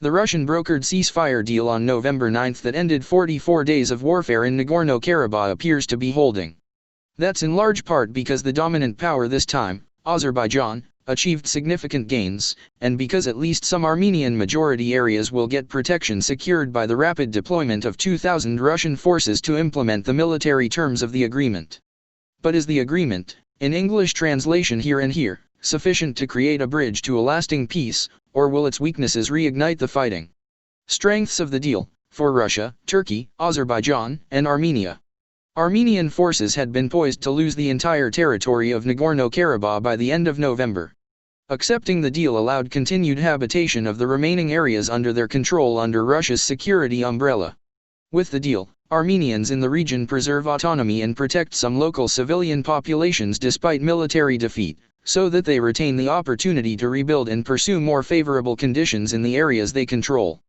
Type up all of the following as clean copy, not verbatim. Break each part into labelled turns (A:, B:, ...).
A: The Russian-brokered ceasefire deal on November 9 that ended 44 days of warfare in Nagorno-Karabakh appears to be holding. That's in large part because the dominant power this time, Azerbaijan, achieved significant gains, and because at least some Armenian majority areas will get protection secured by the rapid deployment of 2,000 Russian forces to implement the military terms of the agreement. But is the agreement, in English translation here and here, sufficient to create a bridge to a lasting peace, or will its weaknesses reignite the fighting? Strengths of the deal, for Russia, Turkey, Azerbaijan, and Armenia. Armenian forces had been poised to lose the entire territory of Nagorno-Karabakh by the end of November. Accepting the deal allowed continued habitation of the remaining areas under their control under Russia's security umbrella. With the deal, Armenians in the region preserve autonomy and protect some local civilian populations despite military defeat, so that they retain the opportunity to rebuild and pursue more favorable conditions in the areas they control.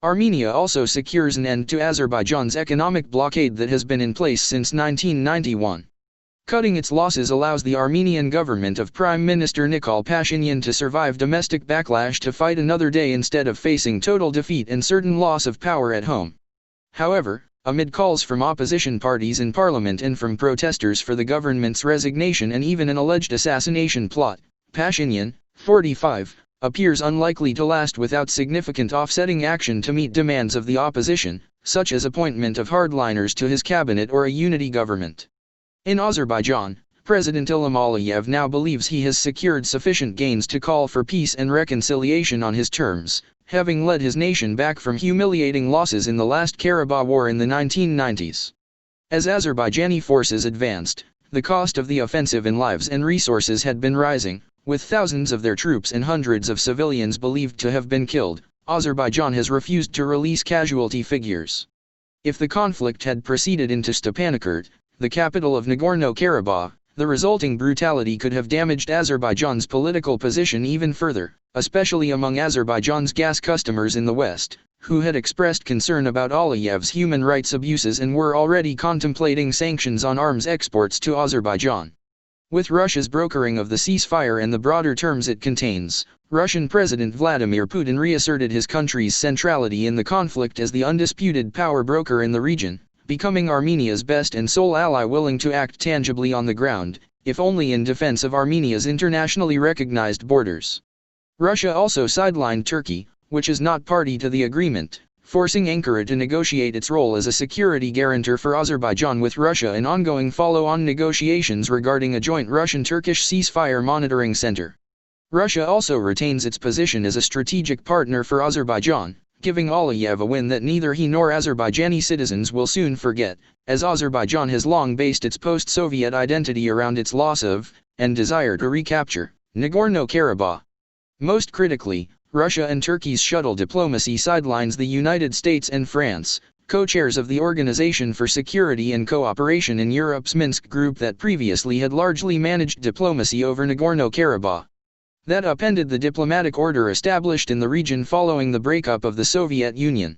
A: Armenia also secures an end to Azerbaijan's economic blockade that has been in place since 1991. Cutting its losses allows the Armenian government of Prime Minister Nikol Pashinyan to survive domestic backlash to fight another day instead of facing total defeat and certain loss of power at home. However, amid calls from opposition parties in parliament and from protesters for the government's resignation and even an alleged assassination plot, Pashinyan, 45, appears unlikely to last without significant offsetting action to meet demands of the opposition, such as appointment of hardliners to his cabinet or a unity government. In Azerbaijan, President Ilham Aliyev now believes he has secured sufficient gains to call for peace and reconciliation on his terms, having led his nation back from humiliating losses in the last Karabakh War in the 1990s. As Azerbaijani forces advanced, the cost of the offensive in lives and resources had been rising, with thousands of their troops and hundreds of civilians believed to have been killed. Azerbaijan has refused to release casualty figures. If the conflict had proceeded into Stepanakert, the capital of Nagorno-Karabakh, the resulting brutality could have damaged Azerbaijan's political position even further, especially among Azerbaijan's gas customers in the West, who had expressed concern about Aliyev's human rights abuses and were already contemplating sanctions on arms exports to Azerbaijan. With Russia's brokering of the ceasefire and the broader terms it contains, Russian President Vladimir Putin reasserted his country's centrality in the conflict as the undisputed power broker in the region, becoming Armenia's best and sole ally willing to act tangibly on the ground, if only in defense of Armenia's internationally recognized borders. Russia also sidelined Turkey, which is not party to the agreement, forcing Ankara to negotiate its role as a security guarantor for Azerbaijan with Russia in ongoing follow-on negotiations regarding a joint Russian-Turkish ceasefire monitoring center. Russia also retains its position as a strategic partner for Azerbaijan, giving Aliyev a win that neither he nor Azerbaijani citizens will soon forget, as Azerbaijan has long based its post-Soviet identity around its loss of, and desire to recapture, Nagorno-Karabakh. Most critically, Russia and Turkey's shuttle diplomacy sidelines the United States and France, co-chairs of the Organization for Security and Cooperation in Europe's Minsk group that previously had largely managed diplomacy over Nagorno-Karabakh. That upended the diplomatic order established in the region following the breakup of the Soviet Union.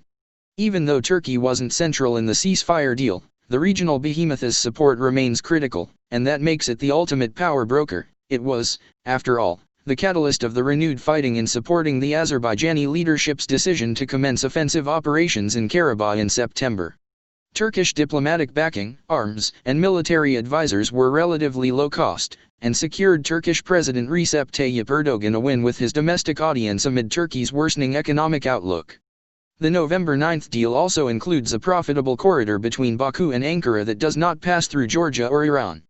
A: Even though Turkey wasn't central in the ceasefire deal, the regional behemoth's support remains critical, and that makes it the ultimate power broker. It was, after all, the catalyst of the renewed fighting in supporting the Azerbaijani leadership's decision to commence offensive operations in Karabakh in September. Turkish diplomatic backing, arms, and military advisors were relatively low cost, and secured Turkish President Recep Tayyip Erdogan a win with his domestic audience amid Turkey's worsening economic outlook. The November 9 deal also includes a profitable corridor between Baku and Ankara that does not pass through Georgia or Iran.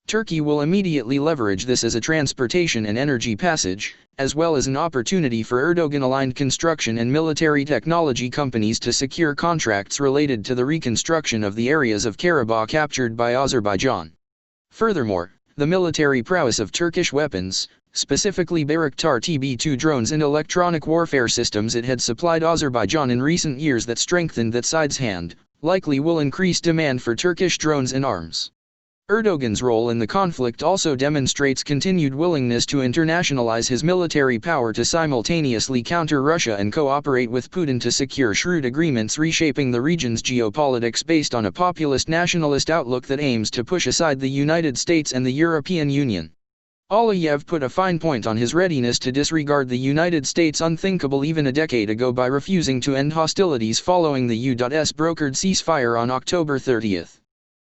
A: Turkey will immediately leverage this as a transportation and energy passage, as well as an opportunity for Erdogan-aligned construction and military technology companies to secure contracts related to the reconstruction of the areas of Karabakh captured by Azerbaijan. Furthermore, the military prowess of Turkish weapons, specifically Bayraktar TB2 drones and electronic warfare systems it had supplied Azerbaijan in recent years that strengthened that side's hand, likely will increase demand for Turkish drones and arms. Erdogan's role in the conflict also demonstrates continued willingness to internationalize his military power to simultaneously counter Russia and cooperate with Putin to secure shrewd agreements reshaping the region's geopolitics based on a populist nationalist outlook that aims to push aside the United States and the European Union. Aliyev put a fine point on his readiness to disregard the United States' unthinkable even a decade ago by refusing to end hostilities following the U.S. brokered ceasefire on October 30.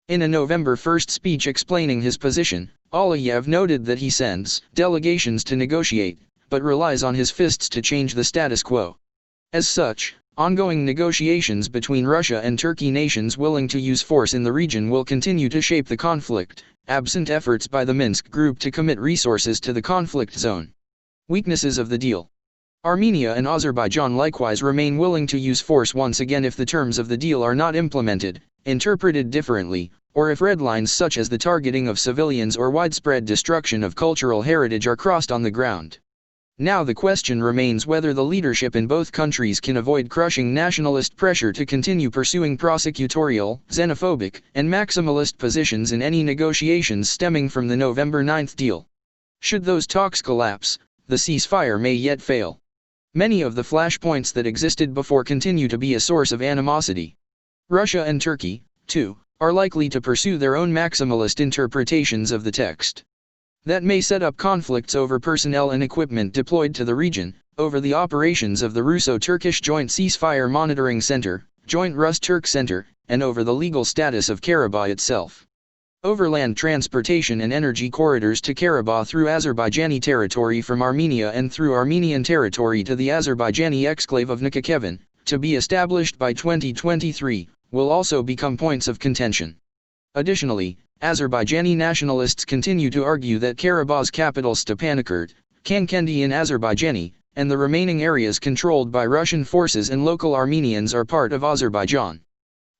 A: In a November 1 speech explaining his position, Aliyev noted that he sends delegations to negotiate, but relies on his fists to change the status quo. As such, ongoing negotiations between Russia and Turkey, nations willing to use force in the region, will continue to shape the conflict, absent efforts by the Minsk Group to commit resources to the conflict zone. Weaknesses of the deal. Armenia and Azerbaijan likewise remain willing to use force once again if the terms of the deal are not implemented, interpreted differently, or if red lines such as the targeting of civilians or widespread destruction of cultural heritage are crossed on the ground. Now the question remains whether the leadership in both countries can avoid crushing nationalist pressure to continue pursuing prosecutorial, xenophobic, and maximalist positions in any negotiations stemming from the November 9 deal. Should those talks collapse, the ceasefire may yet fail. Many of the flashpoints that existed before continue to be a source of animosity. Russia and Turkey, too, are likely to pursue their own maximalist interpretations of the text. That may set up conflicts over personnel and equipment deployed to the region, over the operations of the Russo-Turkish Joint Ceasefire Monitoring Center, Joint Rus-Turk Center, and over the legal status of Karabakh itself. Overland transportation and energy corridors to Karabakh through Azerbaijani territory from Armenia and through Armenian territory to the Azerbaijani exclave of Nakhchivan, to be established by 2023, will also become points of contention. Additionally, Azerbaijani nationalists continue to argue that Karabakh's capital Stepanakert, Kankendi in Azerbaijani, and the remaining areas controlled by Russian forces and local Armenians are part of Azerbaijan.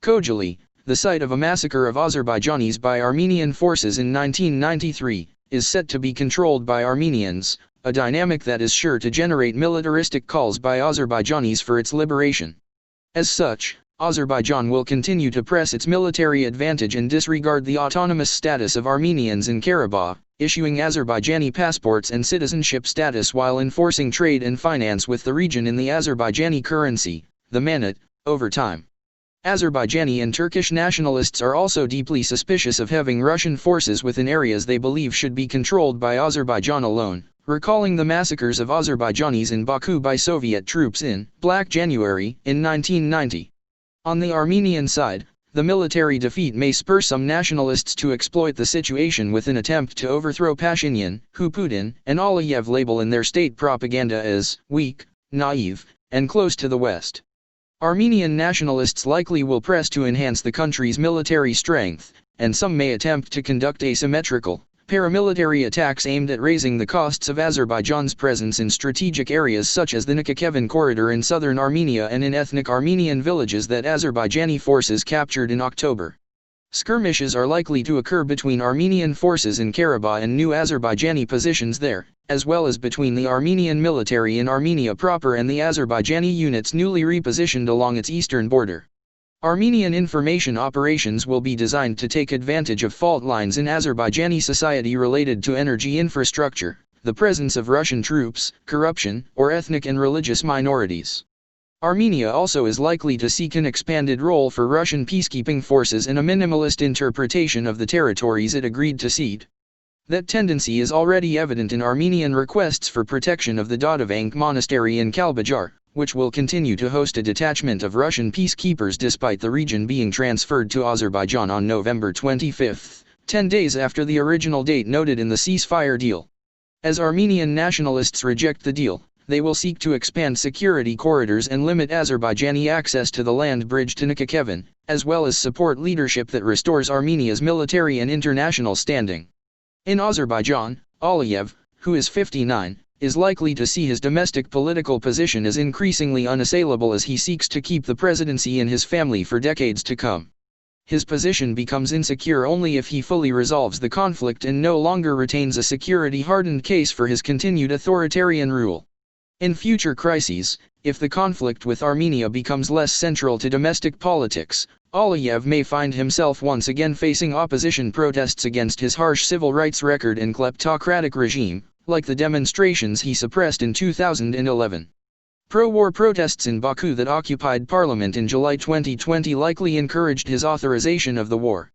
A: Khojaly, the site of a massacre of Azerbaijanis by Armenian forces in 1993, is set to be controlled by Armenians, a dynamic that is sure to generate militaristic calls by Azerbaijanis for its liberation. As such, Azerbaijan will continue to press its military advantage and disregard the autonomous status of Armenians in Karabakh, issuing Azerbaijani passports and citizenship status while enforcing trade and finance with the region in the Azerbaijani currency, the manat, over time. Azerbaijani and Turkish nationalists are also deeply suspicious of having Russian forces within areas they believe should be controlled by Azerbaijan alone, recalling the massacres of Azerbaijanis in Baku by Soviet troops in Black January in 1990. On the Armenian side, the military defeat may spur some nationalists to exploit the situation with an attempt to overthrow Pashinyan, who Putin and Aliyev label in their state propaganda as weak, naive, and close to the West. Armenian nationalists likely will press to enhance the country's military strength, and some may attempt to conduct asymmetrical, paramilitary attacks aimed at raising the costs of Azerbaijan's presence in strategic areas such as the Nakhchivan corridor in southern Armenia and in ethnic Armenian villages that Azerbaijani forces captured in October. Skirmishes are likely to occur between Armenian forces in Karabakh and new Azerbaijani positions there, as well as between the Armenian military in Armenia proper and the Azerbaijani units newly repositioned along its eastern border. Armenian information operations will be designed to take advantage of fault lines in Azerbaijani society related to energy infrastructure, the presence of Russian troops, corruption, or ethnic and religious minorities. Armenia also is likely to seek an expanded role for Russian peacekeeping forces and a minimalist interpretation of the territories it agreed to cede. That tendency is already evident in Armenian requests for protection of the Dadavank monastery in Kalbajar, which will continue to host a detachment of Russian peacekeepers despite the region being transferred to Azerbaijan on November 25, 10 days after the original date noted in the ceasefire deal. As Armenian nationalists reject the deal, they will seek to expand security corridors and limit Azerbaijani access to the land bridge to Nakhchivan, as well as support leadership that restores Armenia's military and international standing. In Azerbaijan, Aliyev, who is 59, is likely to see his domestic political position as increasingly unassailable as he seeks to keep the presidency in his family for decades to come. His position becomes insecure only if he fully resolves the conflict and no longer retains a security-hardened case for his continued authoritarian rule. In future crises, if the conflict with Armenia becomes less central to domestic politics, Aliyev may find himself once again facing opposition protests against his harsh civil rights record and kleptocratic regime, like the demonstrations he suppressed in 2011. Pro-war protests in Baku that occupied parliament in July 2020 likely encouraged his authorization of the war.